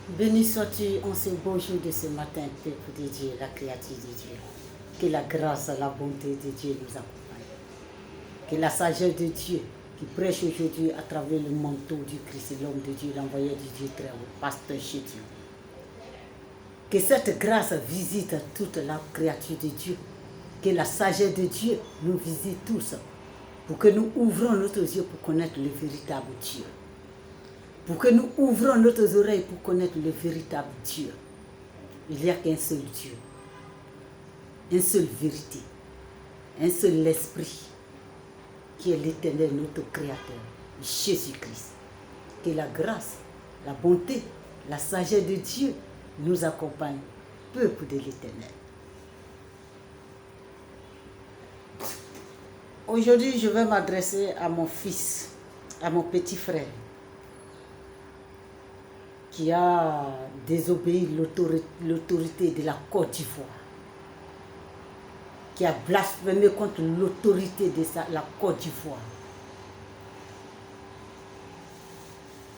Béni sois-tu en ce beau jour de ce matin, peuple de Dieu, la créature de Dieu. Que la grâce et la bonté de Dieu nous accompagnent. Que la sagesse de Dieu qui prêche aujourd'hui à travers le manteau du Christ, l'homme de Dieu, l'envoyé de Dieu très haut, pasteur chez Dieu. Que cette grâce visite toute la créature de Dieu. Que la sagesse de Dieu nous visite tous. Pour que nous ouvrons nos yeux pour connaître le véritable Dieu. Pour que nous ouvrons nos oreilles pour connaître le véritable Dieu. Il n'y a qu'un seul Dieu, une seule vérité, un seul esprit, qui est l'Éternel, notre Créateur, Jésus-Christ. Que la grâce, la bonté, la sagesse de Dieu nous accompagne, peuple de l'Éternel. Aujourd'hui, je vais m'adresser à mon fils, à mon petit frère, qui a désobéi l'autorité de la Côte d'Ivoire, qui a blasphémé contre l'autorité de la Côte d'Ivoire.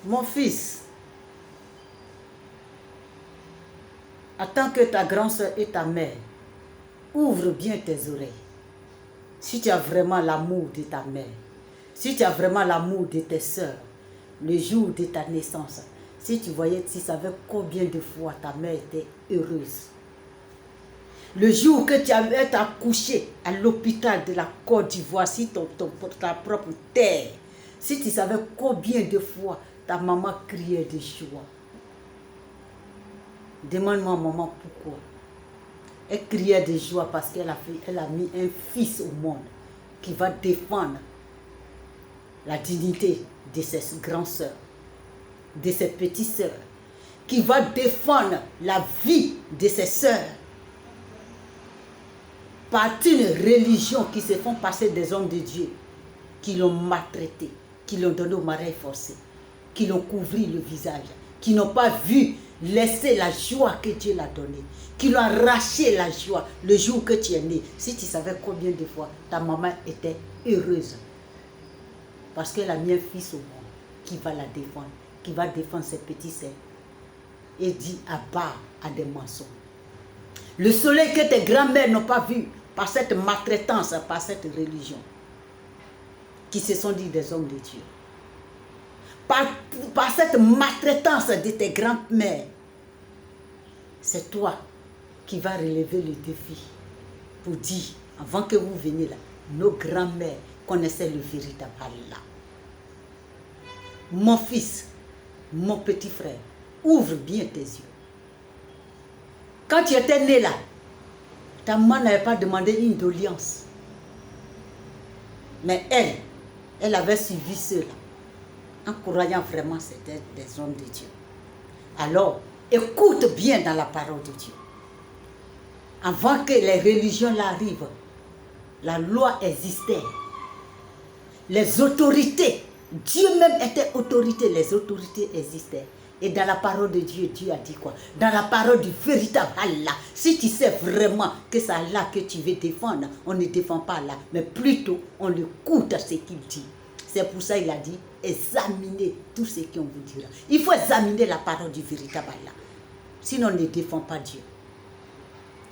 Mon fils, attends que ta grand-sœur et ta mère ouvrent bien tes oreilles. Si tu as vraiment l'amour de ta mère, si tu as vraiment l'amour de tes sœurs, le jour de ta naissance, si tu voyais, tu savais combien de fois ta mère était heureuse. Le jour que tu as été accouché à l'hôpital de la Côte d'Ivoire, si ta propre terre, si tu savais combien de fois ta maman criait de joie. Demande-moi, maman, pourquoi. Elle criait de joie parce qu'elle a mis un fils au monde qui va défendre la dignité de ses grandes sœurs, de ses petites sœurs, qui va défendre la vie de ses sœurs par une religion qui se font passer des hommes de Dieu, qui l'ont maltraité, qui l'ont donné au mariage forcé, qui l'ont couvert le visage, qui n'ont pas vu laisser la joie que Dieu l'a donnée, qui l'ont arraché la joie le jour que tu es né. Si tu savais combien de fois ta maman était heureuse, parce qu'elle a mis un fils au monde qui va la défendre, qui va défendre ses petits sœurs, et dit à bas à des mensonges. Le soleil que tes grands-mères n'ont pas vu par cette maltraitance, par cette religion, qui se sont dit des hommes de Dieu. Par cette maltraitance de tes grands-mères, c'est toi qui vas relever le défi pour dire, avant que vous veniez là, nos grands-mères connaissaient le véritable Allah. Mon fils, mon petit frère, ouvre bien tes yeux. Quand tu étais né là, ta maman n'avait pas demandé une doléance. Mais elle avait suivi cela, en croyant vraiment que c'était des hommes de Dieu. Alors, écoute bien dans la parole de Dieu. Avant que les religions l'arrivent, la loi existait. Les autorités, Dieu même était autorité, les autorités existaient. Et dans la parole de Dieu, Dieu a dit quoi? Dans la parole du véritable Allah, si tu sais vraiment que c'est Allah que tu veux défendre, on ne défend pas Allah, mais plutôt on écoute à ce qu'il dit. C'est pour ça qu'il a dit, examinez tout ce qu'on vous dira. Il faut examiner la parole du véritable Allah. Sinon on ne défend pas Dieu.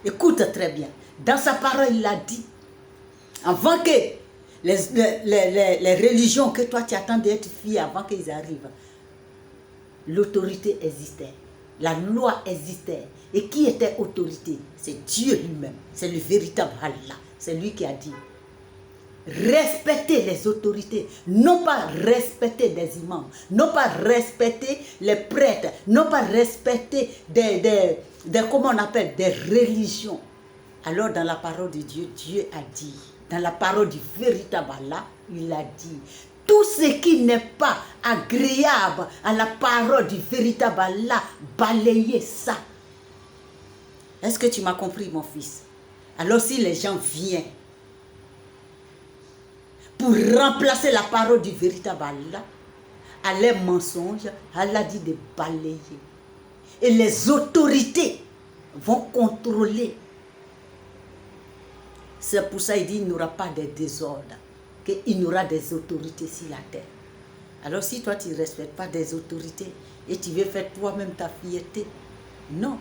Écoute très bien. Dans sa parole, il a dit, avant que les religions que toi tu attends d'être fier avant qu'ils arrivent, l'autorité existait, la loi existait. Et qui était autorité? C'est Dieu lui-même, c'est le véritable Allah. C'est lui qui a dit, respectez les autorités, non pas respecter des imams, non pas respecter les prêtres, non pas respecter comment on appelle, des religions. Alors dans la parole de Dieu, Dieu a dit, dans la parole du véritable Allah, il a dit, tout ce qui n'est pas agréable à la parole du véritable Allah, balayez ça. Est-ce que tu m'as compris, mon fils? Alors si les gens viennent pour remplacer la parole du véritable Allah, à leurs mensonges, Allah dit de balayer. Et les autorités vont contrôler. C'est pour ça qu'il dit qu'il n'y aura pas de désordre, qu'il y aura des autorités sur la terre. Alors si toi tu ne respectes pas des autorités, et tu veux faire toi-même ta fierté. Non.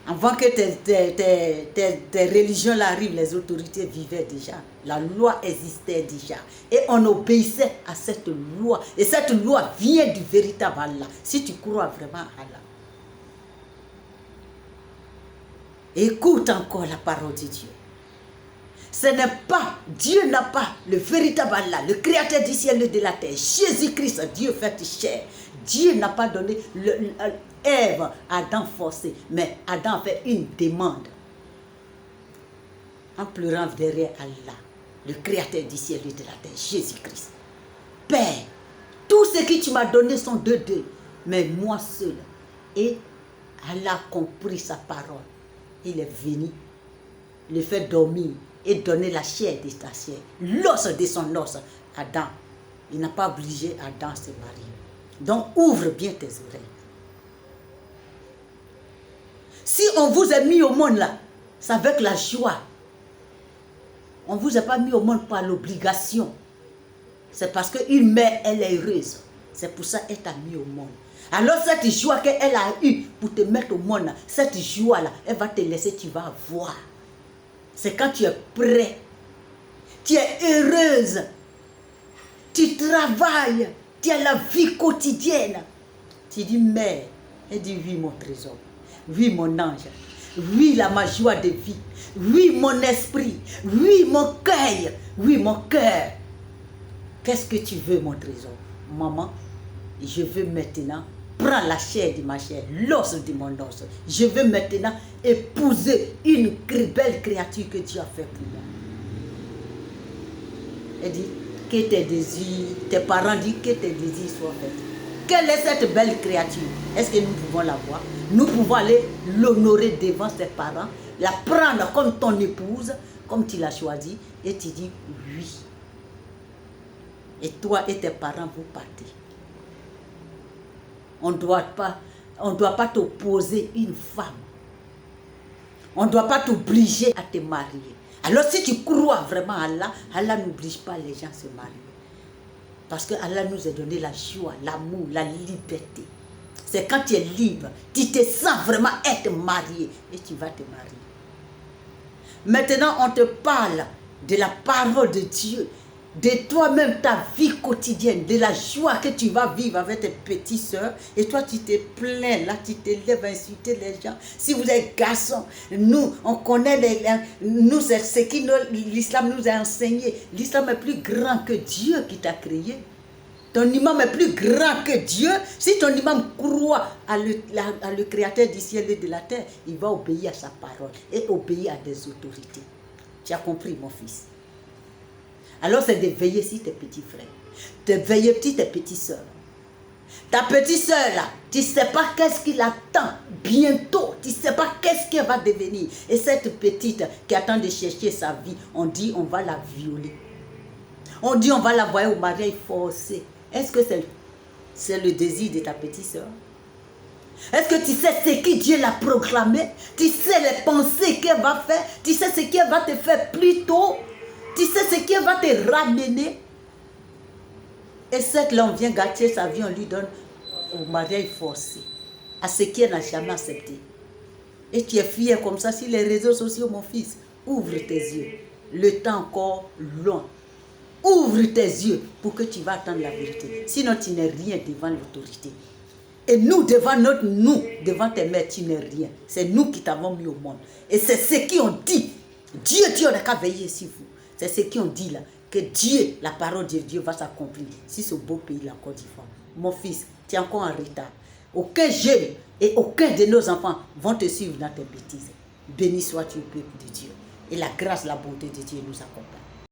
Avant que tes religions-là arrivent, les autorités vivaient déjà. La loi existait déjà. Et on obéissait à cette loi. Et cette loi vient du véritable Allah. Si tu crois vraiment à Allah. Écoute encore la parole de Dieu. Ce n'est pas, Dieu n'a pas le véritable Allah, le créateur du ciel et de la terre. Jésus-Christ, Dieu fait chair. Dieu n'a pas donné Ève à Adam forcé, mais Adam fait une demande. En pleurant derrière Allah, le créateur du ciel et de la terre, Jésus-Christ. Père, tout ce que tu m'as donné sont de deux, mais moi seul. Et Allah a compris sa parole. Il est venu le faire dormir et donner la chair de ta chair, l'os de son os. Adam, il n'a pas obligé Adam de se marier. Donc ouvre bien tes oreilles. Si on vous a mis au monde là, c'est avec la joie. On ne vous a pas mis au monde par l'obligation. C'est parce qu'une mère, elle est heureuse. C'est pour ça qu'elle t'a mis au monde. Alors cette joie qu'elle a eue pour te mettre au monde, cette joie-là, elle va te laisser, tu vas voir. C'est quand tu es prêt, tu es heureuse, tu travailles, tu as la vie quotidienne. Tu dis, mère, elle dit, oui mon trésor, oui mon ange, oui ma joie de vie, oui mon esprit, oui mon cœur, oui mon cœur. Qu'est-ce que tu veux mon trésor? Maman, je veux maintenant prendre la chair de ma chair, l'os de mon os. Je veux maintenant épouser une belle créature que Dieu a fait pour moi. Elle dit, que tes désirs, tes parents disent que tes désirs soient faits. Quelle est cette belle créature? Est-ce que nous pouvons la voir? Nous pouvons aller l'honorer devant ses parents, la prendre comme ton épouse, comme tu l'as choisi, et tu dis oui. Et toi et tes parents, vous partez. On ne doit pas t'opposer une femme. On ne doit pas t'obliger à te marier. Alors si tu crois vraiment à Allah, Allah n'oblige pas les gens à se marier. Parce que Allah nous a donné la joie, l'amour, la liberté. C'est quand tu es libre, tu te sens vraiment être marié et tu vas te marier. Maintenant, on te parle de la parole de Dieu, de toi-même, ta vie quotidienne, de la joie que tu vas vivre avec tes petites soeurs. Et toi, tu te plains, là, tu te lèves à insulter les gens. Si vous êtes garçon, nous, on connaît nous, c'est ce que l'islam nous a enseigné. L'islam est plus grand que Dieu qui t'a créé. Ton imam est plus grand que Dieu. Si ton imam croit à le créateur du ciel et de la terre, il va obéir à sa parole et obéir à des autorités. Tu as compris, mon fils? Alors c'est de veiller sur tes petits frères, de veiller sur tes petites soeurs. Ta petite soeur là, tu ne sais pas qu'est-ce qui l'attend bientôt, tu ne sais pas qu'est-ce qu'elle va devenir. Et cette petite qui attend de chercher sa vie, on dit on va la violer. On dit on va la envoyer au mariage forcé. Est-ce que c'est le désir de ta petite soeur? Est-ce que tu sais ce que Dieu l'a proclamé? Tu sais les pensées qu'elle va faire? Tu sais ce qu'elle va te faire plus tôt? Tu sais ce qui va te ramener. Et cette là, on vient gâter sa vie, on lui donne au mariage forcé. À ce qu'elle n'a jamais accepté. Et tu es fier comme ça sur les réseaux sociaux, mon fils. Ouvre tes yeux. Le temps encore loin. Ouvre tes yeux pour que tu vas attendre la vérité. Sinon, tu n'es rien devant l'autorité. Et nous, devant tes mères, tu n'es rien. C'est nous qui t'avons mis au monde. Et c'est ce qu'ils ont dit. Dieu, on n'a qu'à veiller sur vous. C'est ce qu'ils ont dit là, que Dieu, la parole de Dieu va s'accomplir si ce beau pays, la Côte d'Ivoire. Mon fils, tu es encore en retard. Aucun jeune et aucun de nos enfants vont te suivre dans tes bêtises. Béni sois-tu, peuple de Dieu. Et la grâce, la bonté de Dieu nous accompagne.